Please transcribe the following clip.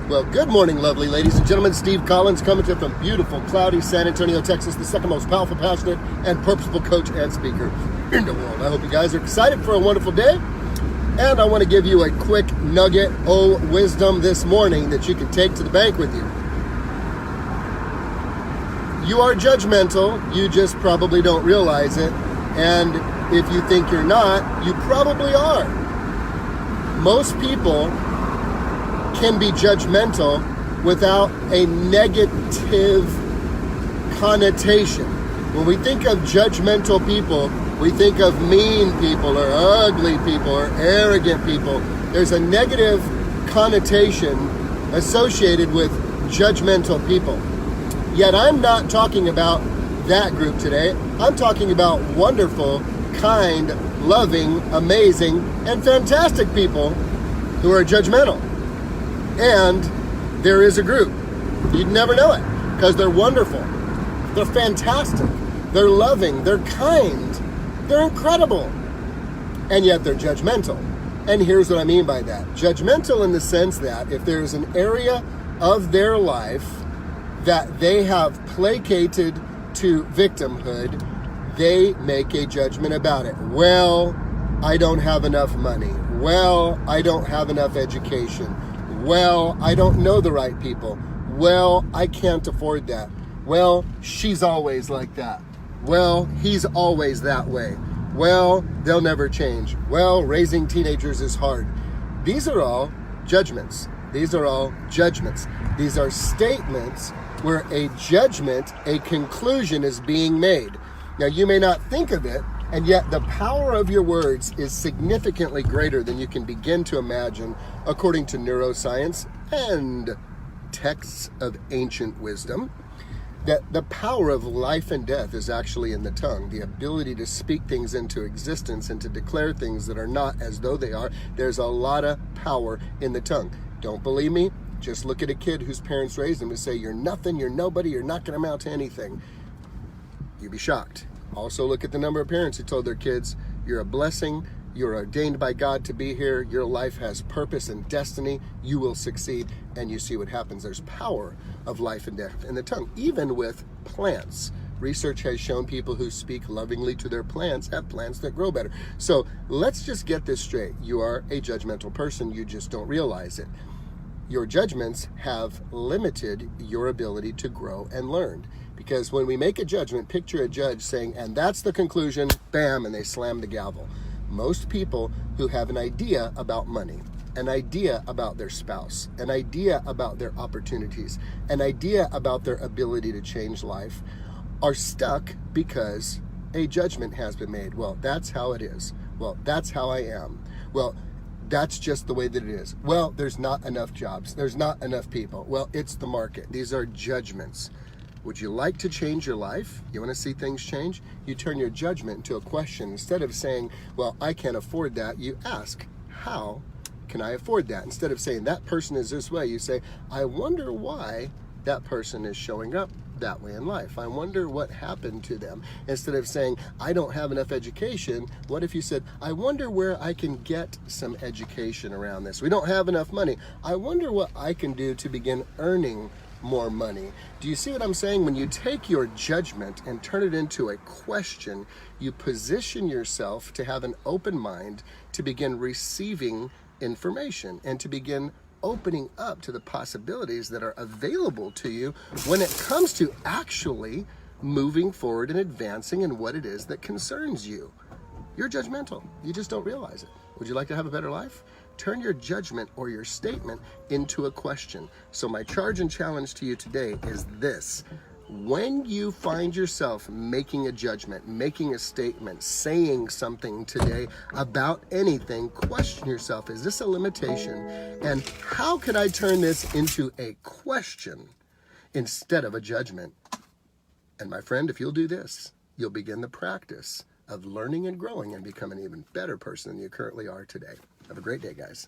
Well, good morning, lovely ladies and gentlemen. Steve Collins coming to you from beautiful, cloudy San Antonio, Texas, the second most powerful, passionate, and purposeful coach and speaker in the world. I hope you guys are excited for a wonderful day. And I want to give you a quick nugget of wisdom this morning that you can take to the bank with you. You are judgmental. You just probably don't realize it. And if you think you're not, you probably are. Most people can be judgmental without a negative connotation. When we think of judgmental people, we think of mean people or ugly people or arrogant people. There's a negative connotation associated with judgmental people. Yet I'm not talking about that group today. I'm talking about wonderful, kind, loving, amazing, and fantastic people who are judgmental. And there is a group. You'd never know it because they're wonderful. They're fantastic. They're loving. They're kind. They're incredible. And yet they're judgmental. And here's what I mean by that. Judgmental in the sense that if there's an area of their life that they have placated to victimhood, they make a judgment about it. Well, I don't have enough money. Well, I don't have enough education. Well, I don't know the right people. Well, I can't afford that. Well, she's always like that. Well, he's always that way. Well, they'll never change. Well, raising teenagers is hard. These are all judgments. These are all judgments. These are statements where a judgment, a conclusion is being made. Now, you may not think of it, and yet the power of your words is significantly greater than you can begin to imagine, according to neuroscience and texts of ancient wisdom, that the power of life and death is actually in the tongue. The ability to speak things into existence and to declare things that are not as though they are. There's a lot of power in the tongue. Don't believe me? Just look at a kid whose parents raised him to say, you're nothing, you're nobody, you're not going to amount to anything. You'd be shocked. Also look at the number of parents who told their kids, you're a blessing, you're ordained by God to be here, your life has purpose and destiny, you will succeed, and you see what happens. There's power of life and death in the tongue, even with plants. Research has shown people who speak lovingly to their plants have plants that grow better. So let's just get this straight. You are a judgmental person, you just don't realize it. Your judgments have limited your ability to grow and learn. Because when we make a judgment, picture a judge saying, and that's the conclusion, bam, and they slam the gavel. Most people who have an idea about money, an idea about their spouse, an idea about their opportunities, an idea about their ability to change life, are stuck because a judgment has been made. Well, that's how it is. Well, that's how I am. Well, that's just the way that it is. Well, there's not enough jobs. There's not enough people. Well, it's the market. These are judgments. Would you like to change your life? You want to see things change? You turn your judgment into a question. Instead of saying, well, I can't afford that, you ask, how can I afford that? Instead of saying that person is this way, you say, I wonder why that person is showing up that way in life. I wonder what happened to them. Instead of saying, I don't have enough education, what if you said, I wonder where I can get some education around this? We don't have enough money. I wonder what I can do to begin earning more money. Do you see what I'm saying? When you take your judgment and turn it into a question, you position yourself to have an open mind to begin receiving information and to begin opening up to the possibilities that are available to you when it comes to actually moving forward and advancing in what it is that concerns you. You're judgmental. You just don't realize it. Would you like to have a better life? Turn your judgment or your statement into a question. So my charge and challenge to you today is this. When you find yourself making a judgment, making a statement, saying something today about anything, question yourself, is this a limitation? And how can I turn this into a question instead of a judgment? And my friend, if you'll do this, you'll begin the practice of learning and growing and become an even better person than you currently are today. Have a great day, guys.